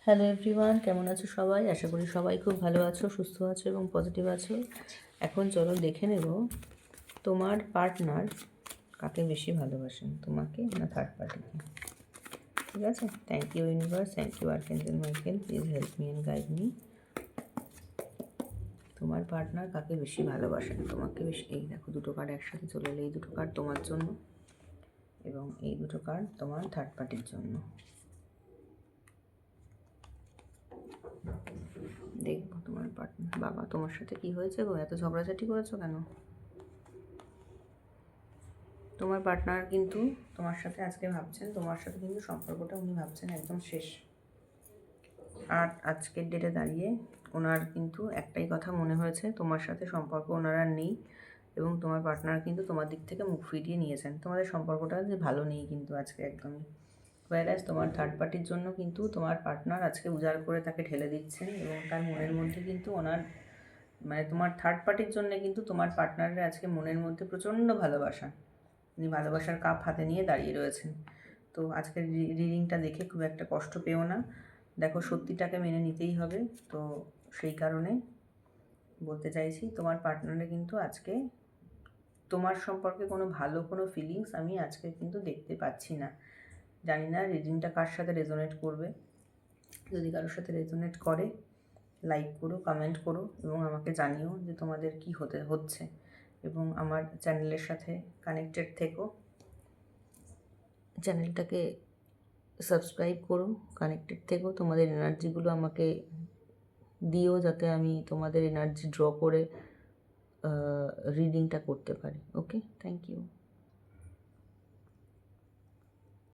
Hello everyone, কেমন আছো সবাই? আশা করি সবাই খুব ভালো আছো, সুস্থ আছো এবং পজিটিভ আছো। এখন চলো দেখে নেব তোমার পার্টনার কাকে বেশি ভালোবাসেন, তোমাকে না থার্ড পার্টিকে। ঠিক আছে? Thank you universe, thank you archangel Michael, please help me and guide me. তোমার পার্টনার কাকে বেশি ভালোবাসেন, তোমাকে বেশি। এই দেখো, দুটো কার্ড একসাথে চলে এলো। এই দুটো কার্ড তোমার জন্য এবং এই দুটো কার্ড তোমার থার্ড পার্টির জন্য। দেখবো তোমার পার্টনার। বাবা, তোমার সাথে কি হয়েছে গো? এত ঝগড়াঝাটি করেছো কেন? তোমার পার্টনার কিন্তু তোমার সাথে আজকে ভাবছেন, তোমার সাথে কিন্তু সম্পর্কটা উনি ভাবছেন একদম শেষ। আর আজকের ডেটে দাঁড়িয়ে ওনার কিন্তু একটাই কথা মনে হয়েছে, তোমার সাথে সম্পর্ক ওনার আর নেই এবং তোমার পার্টনার কিন্তু তোমার দিক থেকে মুখ ফিরিয়ে নিয়েছেন। তোমাদের সম্পর্কটা যে ভালো নেই কিন্তু আজকে একদমই। ওয়ারাজ তোমার থার্ড পার্টির জন্য কিন্তু তোমার পার্টনার আজকে উজাড় করে তাকে ঠেলে দিচ্ছেন এবং তার মনের মধ্যে কিন্তু ওনার মানে তোমার থার্ড পার্টির জন্য কিন্তু তোমার পার্টনারের আজকে মনের মধ্যে প্রচণ্ড ভালোবাসা। উনি ভালোবাসার কাপ হাতে নিয়ে দাঁড়িয়ে রয়েছেন। তো আজকের রিডিংটা দেখে খুব একটা কষ্ট পেও না। দেখো, সত্যিটাকে মেনে নিতেই হবে। তো সেই কারণে বলতে চাইছি, তোমার পার্টনারে কিন্তু আজকে তোমার সম্পর্কে কোনো ভালো কোনো ফিলিংস আমি আজকে কিন্তু দেখতে পাচ্ছি না। জানি না রিডিংটা কার সাথে রেজোনেট করবে। যদি কারোর সাথে রেজোনেট করে, লাইক করো, কমেন্ট করো এবং আমাকে জানিও যে তোমাদের কি হচ্ছে এবং আমার চ্যানেলের সাথে কানেক্টেড থেকো। চ্যানেলটাকে সাবস্ক্রাইব করো, কানেক্টেড থেকো, তোমাদের এনার্জিগুলো আমাকে দিও যাতে আমি তোমাদের এনার্জি ড্র করে রিডিংটা করতে পারি। ওকে, থ্যাংক ইউ।